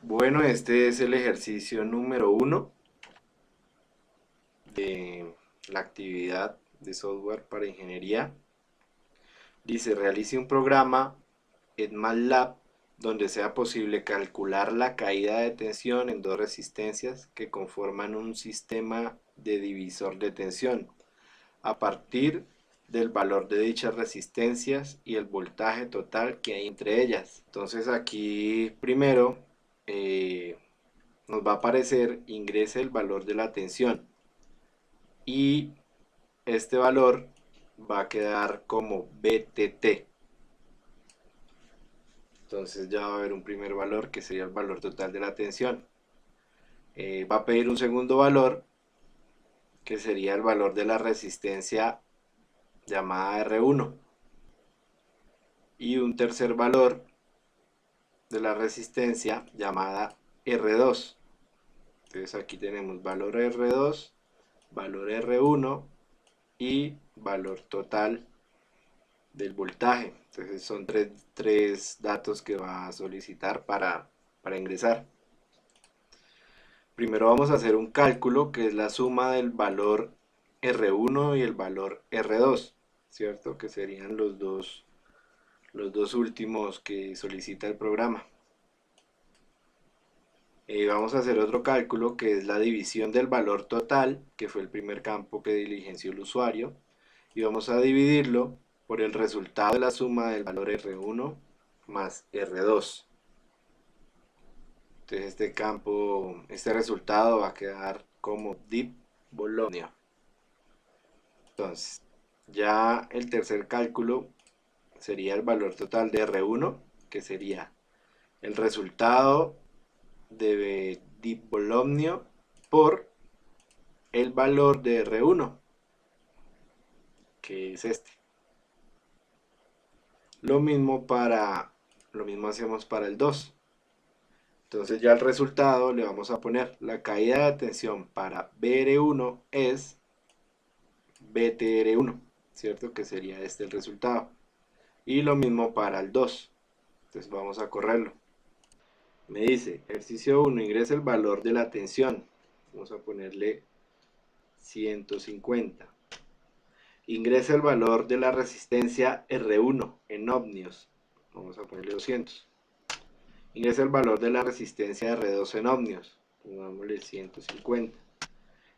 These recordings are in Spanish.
Bueno, este es el ejercicio número 1 de la actividad de software para ingeniería. Dice, realice un programa en MATLAB donde sea posible calcular la caída de tensión en dos resistencias que conforman un sistema de divisor de tensión a partir del valor de dichas resistencias y el voltaje total que hay entre ellas. Entonces aquí primero nos va a aparecer ingrese el valor de la tensión y este valor va a quedar como BTT. Entonces ya va a haber un primer valor que sería el valor total de la tensión. Va a pedir un segundo valor que sería el valor de la resistencia llamada R1 y un tercer valor de la resistencia llamada R2. Entonces aquí tenemos valor R2, valor R1 y valor total del voltaje. Entonces son tres datos que va a solicitar para ingresar. Primero vamos a hacer un cálculo que es la suma del valor R1 y el valor R2, ¿cierto? Que serían los dos últimos que solicita el programa. Vamos a hacer otro cálculo que es la división del valor total, que fue el primer campo que diligenció el usuario, y vamos a dividirlo por el resultado de la suma del valor R1 más R2. Entonces este resultado va a quedar como Deep Bologna. Entonces, ya el tercer cálculo sería el valor total de R1, que sería el resultado de Deep Bologna por el valor de R1, que es este. Lo mismo hacemos para el 2. Entonces ya el resultado le vamos a poner la caída de tensión para BR1 es BTR1, ¿cierto? Que sería este el resultado. Y lo mismo para el 2. Entonces vamos a correrlo. Me dice, ejercicio 1, ingresa el valor de la tensión. Vamos a ponerle 150. Ingresa el valor de la resistencia R1 en ohmios. Vamos a ponerle 200. Ingresa el valor de la resistencia R2 en ohmios. Pongámosle 150.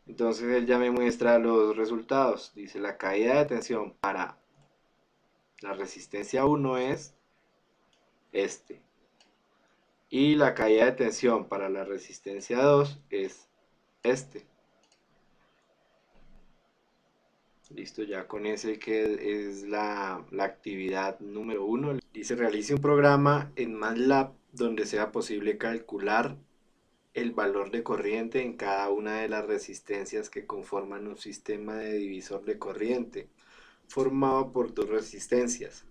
Entonces él ya me muestra los resultados. Dice la caída de tensión para la resistencia 1 es este. Y la caída de tensión para la resistencia 2 es este. Listo, ya con ese que es la actividad número 1. Dice realice un programa en MATLAB donde sea posible calcular el valor de corriente en cada una de las resistencias que conforman un sistema de divisor de corriente formado por dos resistencias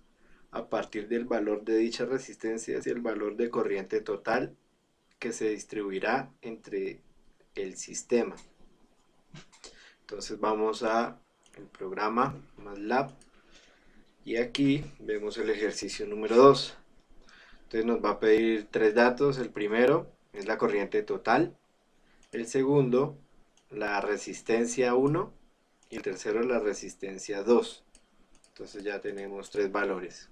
a partir del valor de dichas resistencias y el valor de corriente total que se distribuirá entre el sistema. Entonces vamos a el programa MATLAB y aquí vemos el ejercicio número 2. Entonces nos va a pedir tres datos. El primero es la corriente total, el segundo la resistencia 1 y el tercero la resistencia 2. Entonces ya tenemos tres valores.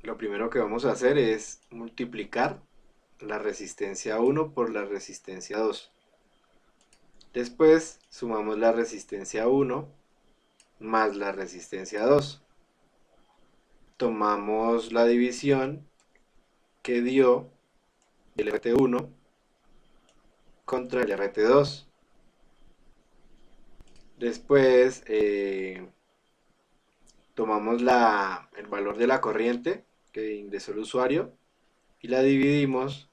Lo primero que vamos a hacer es multiplicar la resistencia 1 por la resistencia 2. Después sumamos la resistencia 1 más la resistencia 2. Tomamos la división que dio el RT1 contra el RT2. Después tomamos el valor de la corriente que ingresó el usuario y la dividimos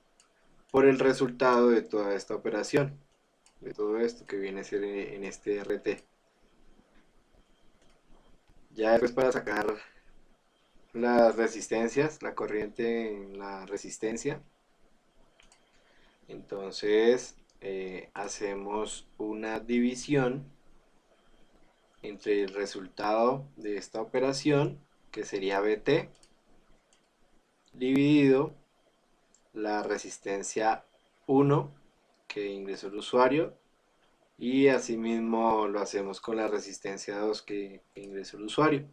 por el resultado de toda esta operación, de todo esto que viene a ser en este RT. Ya después para sacar las resistencias, la corriente en la resistencia, entonces hacemos una división entre el resultado de esta operación, que sería BT, dividido la resistencia 1 que ingresó el usuario, y asimismo lo hacemos con la resistencia 2 que ingresó el usuario,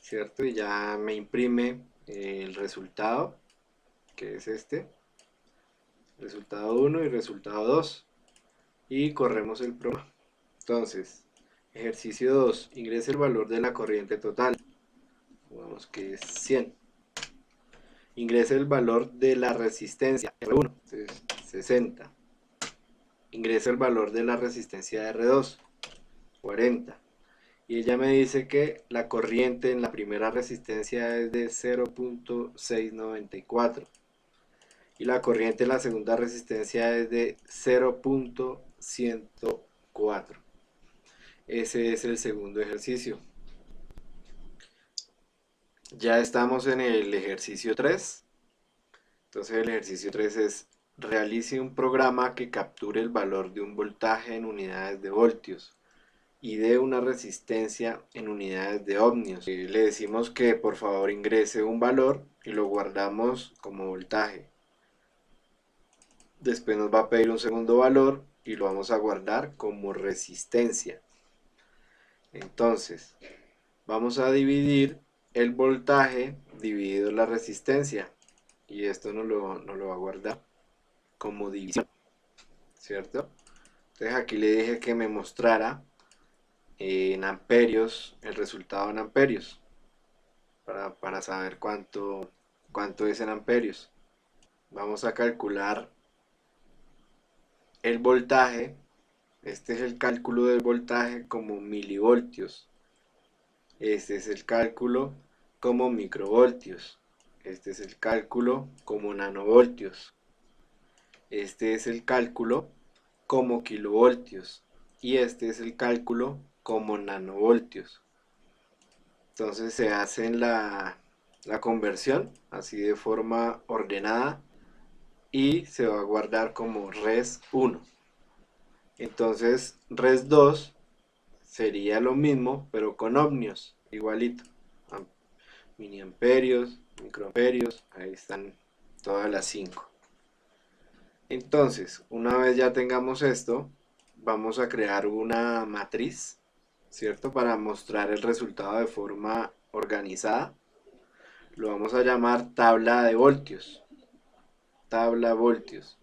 ¿cierto? Y ya me imprime el resultado, que es este, resultado 1 y resultado 2, y corremos el programa. Entonces, ejercicio 2, ingrese el valor de la corriente total, digamos que es 100. Ingrese el valor de la resistencia R1, entonces 60. Ingresa el valor de la resistencia R2, 40. Y ella me dice que la corriente en la primera resistencia es de 0.694 y la corriente en la segunda resistencia es de 0.104. Ese es el segundo ejercicio. Ya estamos en el ejercicio 3. Entonces el ejercicio 3 es: realice un programa que capture el valor de un voltaje en unidades de voltios y de una resistencia en unidades de ohmios. Le decimos que por favor ingrese un valor y lo guardamos como voltaje. Después nos va a pedir un segundo valor y lo vamos a guardar como resistencia. Entonces vamos a dividir el voltaje dividido la resistencia, y esto nos lo va a guardar como división, ¿cierto? Entonces aquí le dije que me mostrara en amperios el resultado en amperios para saber cuánto es en amperios. Vamos a calcular el voltaje. Este es el cálculo del voltaje como milivoltios. Este es el cálculo como microvoltios. Este es el cálculo como nanovoltios. Este es el cálculo como kilovoltios. Y este es el cálculo como nanovoltios. Entonces se hace la conversión así de forma ordenada y se va a guardar como res 1. Entonces res 2 sería lo mismo pero con ohmios, igualito, miliamperios, microamperios, ahí están todas las 5. Entonces una vez ya tengamos esto, vamos a crear una matriz, ¿cierto? Para mostrar el resultado de forma organizada. Lo vamos a llamar tabla de voltios, tabla voltios,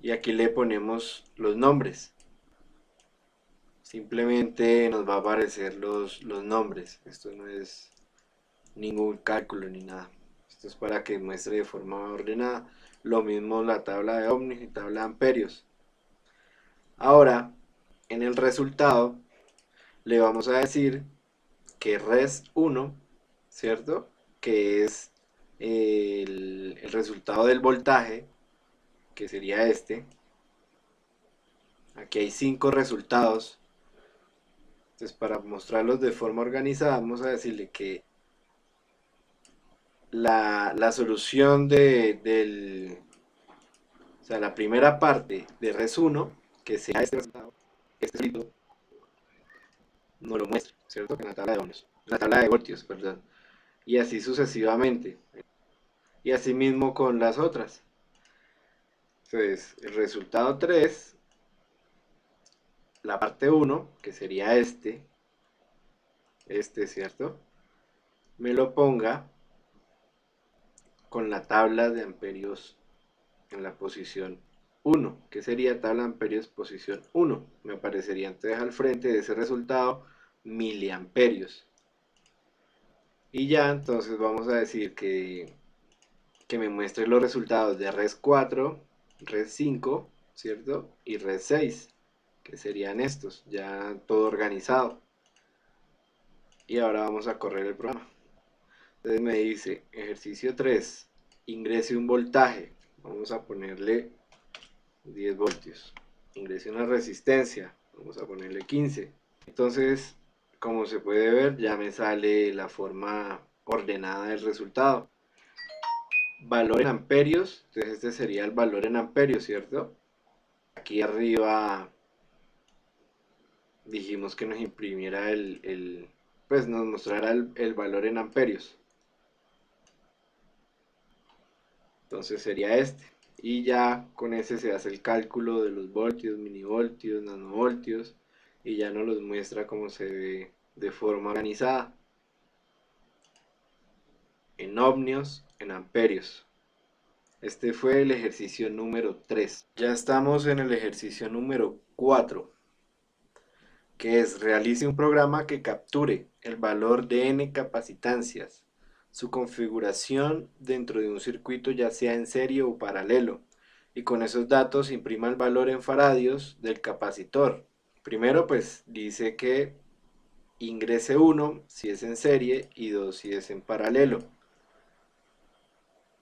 y aquí le ponemos los nombres. Simplemente nos va a aparecer los nombres. Esto no es ningún cálculo ni nada, esto es para que muestre de forma ordenada. Lo mismo la tabla de ohmios y tabla de amperios. Ahora en el resultado le vamos a decir que res 1, ¿cierto? Que es el resultado del voltaje, que sería este. Aquí hay 5 resultados. Entonces, para mostrarlos de forma organizada, vamos a decirle que la solución o sea, la primera parte de res 1, que sea este resultado, este escrito, no lo muestra, ¿cierto? En la tabla de ohmios, la tabla de voltios, perdón. Y así sucesivamente. Y así mismo con las otras. Entonces, el resultado 3, la parte 1, que sería este, ¿cierto? Me lo ponga con la tabla de amperios en la posición 1, que sería tabla de amperios posición 1. Me aparecería entonces al frente de ese resultado miliamperios. Y ya entonces vamos a decir que me muestre los resultados de res 4, res 5, ¿cierto? Y res 6, que serían estos, ya todo organizado. Y ahora vamos a correr el programa. Entonces me dice, ejercicio 3, ingrese un voltaje. Vamos a ponerle 10 voltios. Ingrese una resistencia. Vamos a ponerle 15. Entonces, como se puede ver, ya me sale la forma ordenada del resultado. Valor en amperios. Entonces este sería el valor en amperios, ¿cierto? Aquí arriba dijimos que nos imprimiera pues nos mostrará el valor en amperios. Entonces sería este. y ya con ese se hace el cálculo de los voltios, milivoltios, nanovoltios, y ya nos los muestra cómo se ve de forma organizada, en ohmios, en amperios. Este fue el ejercicio número 3. Ya estamos en el ejercicio número 4, que es: realice un programa que capture el valor de n capacitancias, su configuración dentro de un circuito ya sea en serie o paralelo, y con esos datos imprima el valor en faradios del capacitor. Primero pues dice que ingrese 1 si es en serie y 2 si es en paralelo.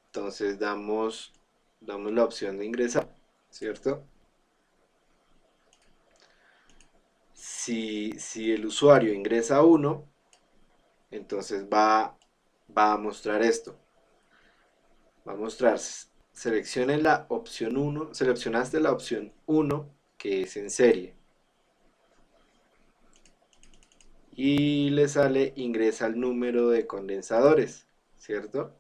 Entonces damos la opción de ingresar, ¿cierto? Si el usuario ingresa 1, entonces va a mostrar esto. Va a mostrar, seleccione la opción 1, seleccionaste la opción 1 que es en serie. Y le sale ingresa el número de condensadores, ¿cierto?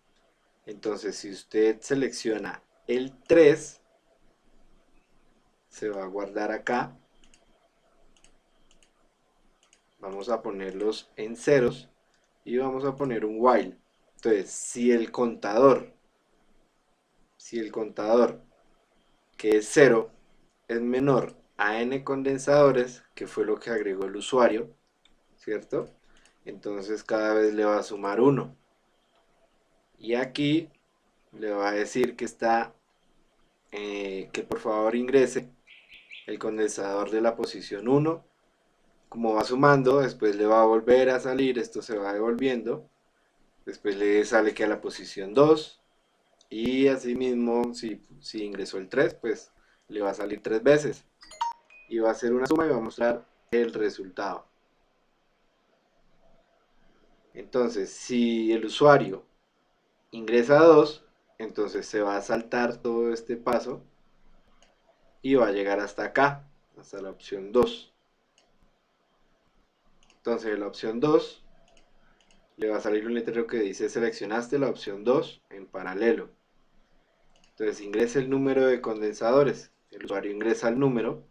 Entonces si usted selecciona el 3, se va a guardar acá. Vamos a ponerlos en ceros y vamos a poner un while. Entonces si el contador que es 0 es menor a n condensadores, que fue lo que agregó el usuario, ¿cierto? Entonces cada vez le va a sumar 1. Y aquí le va a decir que que por favor ingrese el condensador de la posición 1. Como va sumando, después le va a volver a salir, esto se va devolviendo. Después le sale que a la posición 2. Y asimismo, si ingresó el 3, pues le va a salir 3 veces. Y va a hacer una suma y va a mostrar el resultado. Entonces, si el usuario ingresa 2, entonces se va a saltar todo este paso y va a llegar hasta acá, hasta la opción 2. Entonces, en la opción 2 le va a salir un letrero que dice seleccionaste la opción 2 en paralelo. Entonces, ingresa el número de condensadores. El usuario ingresa el número.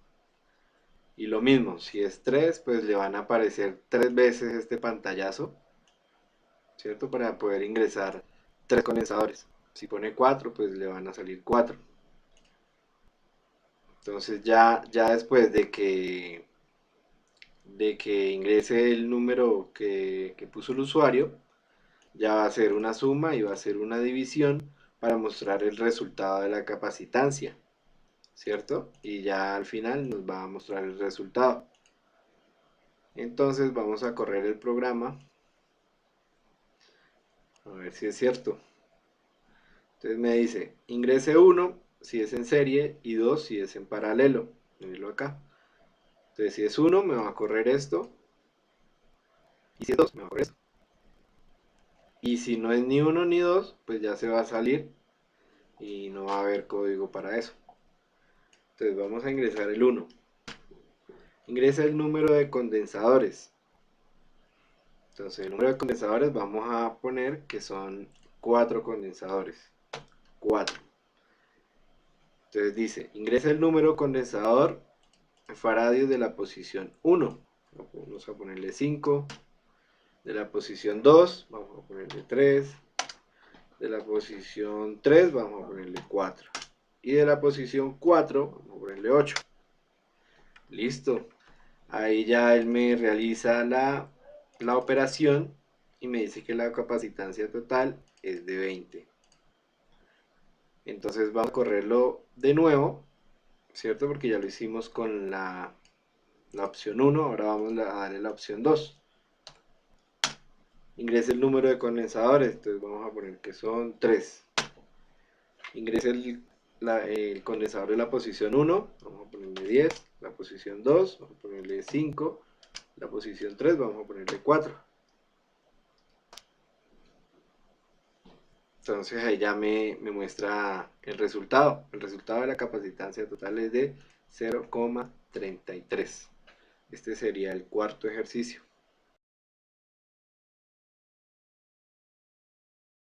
Y lo mismo, si es 3, pues le van a aparecer 3 veces este pantallazo, ¿cierto? Para poder ingresar 3 condensadores. Si pone 4, pues le van a salir 4. Entonces ya después de que ingrese el número que puso el usuario, ya va a hacer una suma y va a hacer una división para mostrar el resultado de la capacitancia, ¿cierto? Y ya al final nos va a mostrar el resultado. Entonces vamos a correr el programa a ver si es cierto. Entonces me dice ingrese 1 si es en serie y 2 si es en paralelo. Mírenlo acá. Entonces si es 1 me va a correr esto, y si es 2 me va a correr esto. Y si no es ni 1 ni 2, pues ya se va a salir y no va a haber código para eso. Entonces vamos a ingresar el 1. Ingresa el número de condensadores. Entonces el número de condensadores vamos a poner que son 4 condensadores. 4. Entonces dice, ingresa el número condensador en faradios de la posición 1. Vamos a ponerle 5. De la posición 2 vamos a ponerle 3. De la posición 3 vamos a ponerle 4. Y de la posición 4 vamos a ponerle 8. Listo. Ahí ya él me realiza la operación y me dice que la capacitancia total es de 20. Entonces vamos a correrlo de nuevo, ¿cierto? Porque ya lo hicimos con la opción 1, ahora vamos a darle la opción 2. Ingrese el número de condensadores, entonces vamos a poner que son 3. Ingrese el condensador de la posición 1, vamos a ponerle 10. La posición 2, vamos a ponerle 5. La posición 3, vamos a ponerle 4. Entonces ahí ya me muestra el resultado. El resultado de la capacitancia total es de 0,33. Este sería el cuarto ejercicio.